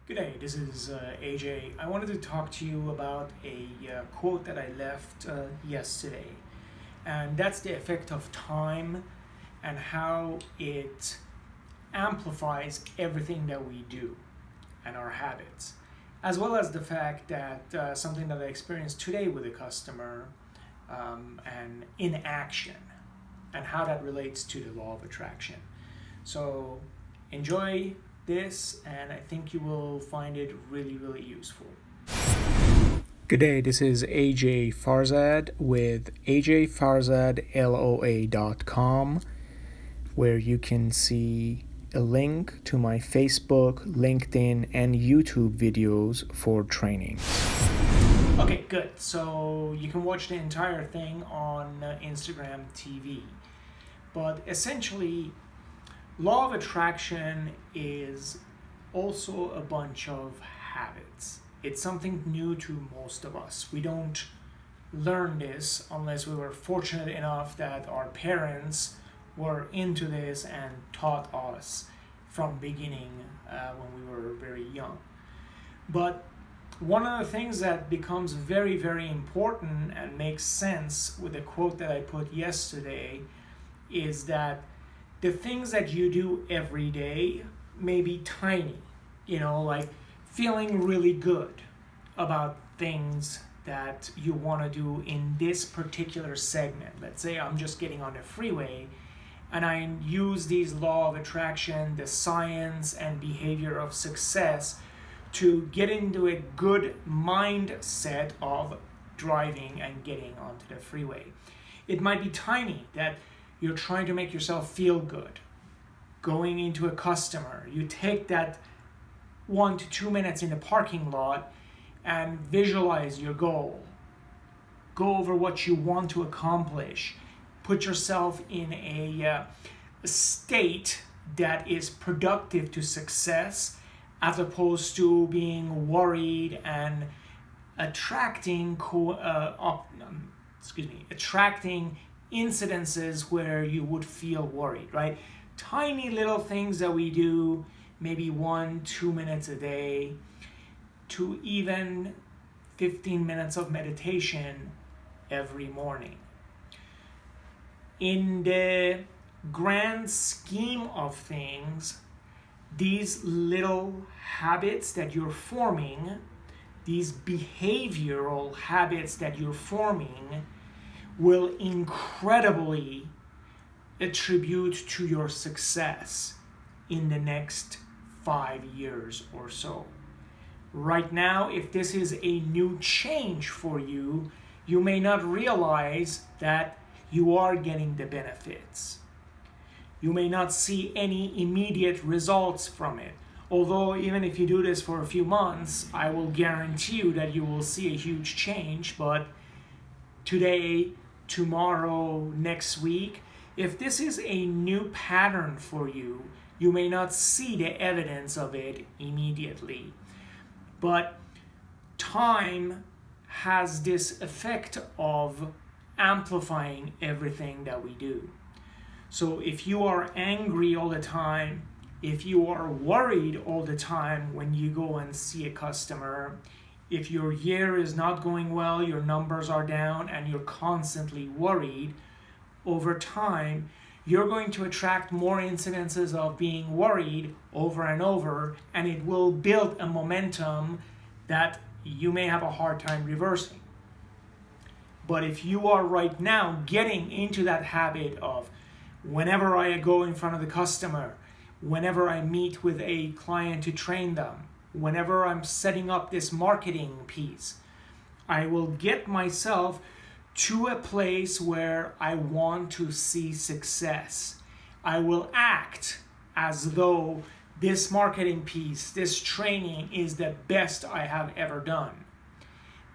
Good day, this is AJ. I wanted to talk to you about a quote that I left yesterday, and that's the effect of time and how it amplifies everything that we do and our habits, as well as the fact that something that I experienced today with a customer and inaction and how that relates to the law of attraction. So enjoy this, and I think you will find it really, really useful. Good day, this is a.j.farzad with a.j.farzadloa.com, where you can see a link to my Facebook, LinkedIn, and YouTube videos for training. Okay, good. So you can watch the entire thing on Instagram TV. But essentially, law of attraction is also a bunch of habits. It's something new to most of us. We don't learn this unless we were fortunate enough that our parents were into this and taught us from beginning when we were very young. But one of the things that becomes very, very important and makes sense with the quote that I put yesterday is that the things that you do every day may be tiny, like feeling really good about things that you want to do in this particular segment. Let's say I'm just getting on the freeway and I use these law of attraction, the science and behavior of success to get into a good mindset of driving and getting onto the freeway. It might be tiny that you're trying to make yourself feel good. Going into a customer, you take that 1 to 2 minutes in the parking lot and visualize your goal. Go over what you want to accomplish. Put yourself in a state that is productive to success, as opposed to being worried and attracting incidences where you would feel worried, right? Tiny little things that we do, maybe 1-2 minutes a day, to even 15 minutes of meditation every morning. In the grand scheme of things, these little habits that you're forming, these behavioral habits that you're forming, will incredibly attribute to your success in the next 5 years or so. Right now, if this is a new change for you, you may not realize that you are getting the benefits. You may not see any immediate results from it. Although, even if you do this for a few months, I will guarantee you that you will see a huge change. But today, tomorrow, next week, if this is a new pattern for you, you may not see the evidence of it immediately. But time has this effect of amplifying everything that we do. So if you are angry all the time, if you are worried all the time when you go and see a customer, if your year is not going well, your numbers are down, and you're constantly worried, over time, you're going to attract more incidences of being worried over and over, and it will build a momentum that you may have a hard time reversing. But if you are right now getting into that habit of whenever I go in front of the customer, whenever I meet with a client to train them, whenever I'm setting up this marketing piece, I will get myself to a place where I want to see success. I will act as though this marketing piece, this training is the best I have ever done.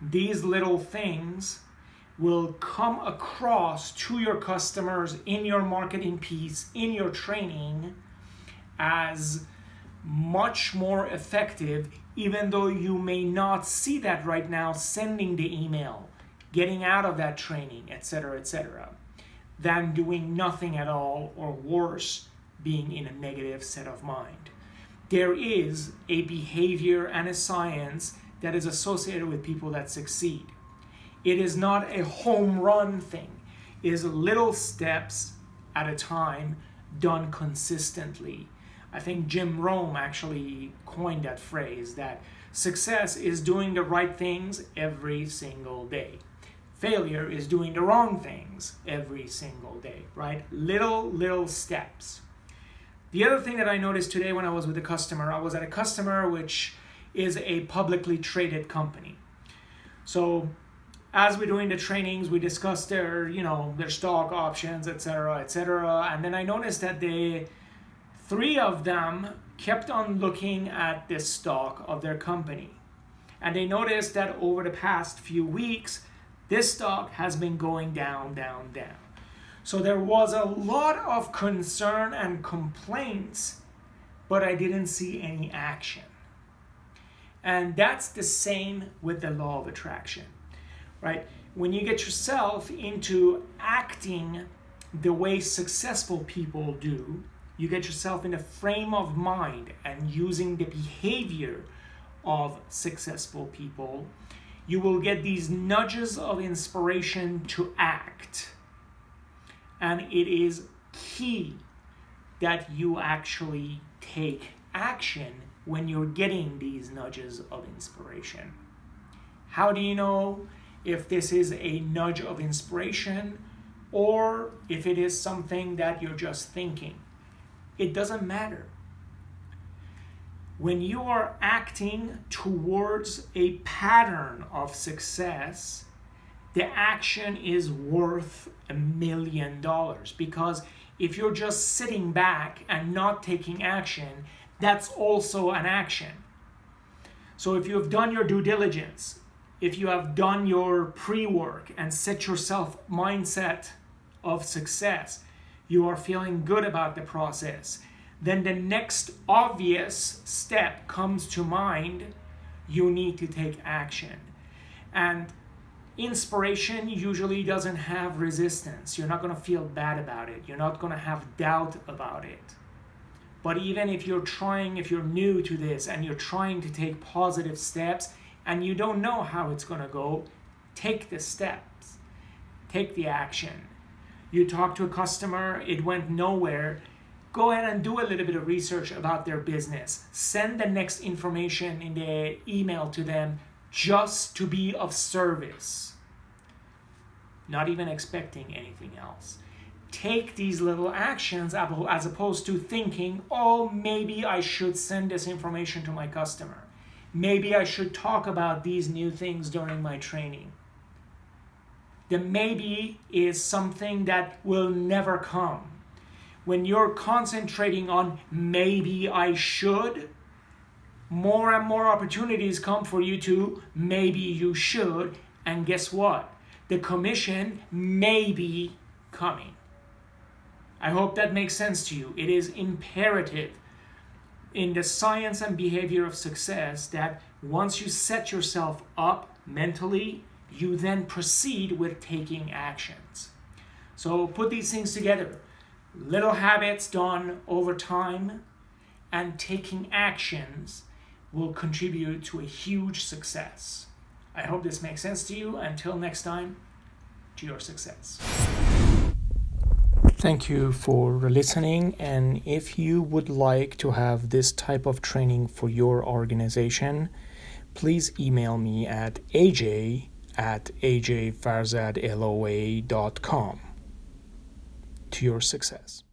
These little things will come across to your customers in your marketing piece, in your training, as much more effective, even though you may not see that right now, sending the email, getting out of that training, etc., than doing nothing at all, or worse, being in a negative set of mind. there is a behavior and a science that is associated with people that succeed. It is not a home run thing. It is little steps at a time done consistently. I think Jim Rome actually coined that phrase, that success is doing the right things every single day. Failure is doing the wrong things every single day, right? Little steps. The other thing that I noticed today when I was with a customer, I was at a customer which is a publicly traded company. So as we're doing the trainings, we discussed their stock options, etc., etc. And then I noticed that the three of them kept on looking at this stock of their company. And they noticed that over the past few weeks, this stock has been going down. So there was a lot of concern and complaints, but I didn't see any action. And that's the same with the law of attraction, right? When you get yourself into acting the way successful people do, you get yourself in a frame of mind and using the behavior of successful people, you will get these nudges of inspiration to act. And it is key that you actually take action when you're getting these nudges of inspiration. How do you know if this is a nudge of inspiration or if it is something that you're just thinking? It doesn't matter. When you are acting towards a pattern of success, the action is worth $1 million, because if you're just sitting back and not taking action, that's also an action. So if you have done your due diligence, if you have done your pre-work and set yourself mindset of success, you are feeling good about the process, then the next obvious step comes to mind. You need to take action. And inspiration usually doesn't have resistance. You're not going to feel bad about it. You're not going to have doubt about it. But even if you're new to this and you're trying to take positive steps and you don't know how it's going to go, take the steps. Take the action. You talk to a customer, it went nowhere. Go ahead and do a little bit of research about their business. Send the next information in the email to them just to be of service. Not even expecting anything else. Take these little actions as opposed to thinking, oh, maybe I should send this information to my customer. Maybe I should talk about these new things during my training. The maybe is something that will never come. When you're concentrating on maybe I should, more and more opportunities come for you to maybe you should, and guess what? The commission may be coming. I hope that makes sense to you. It is imperative in the science and behavior of success that once you set yourself up mentally, you then proceed with taking actions. So put these things together. Little habits done over time and taking actions will contribute to a huge success. I hope this makes sense to you. Until next time, to your success. Thank you for listening, and if you would like to have this type of training for your organization, please email me at aj@a.j.farzad.com. To your success.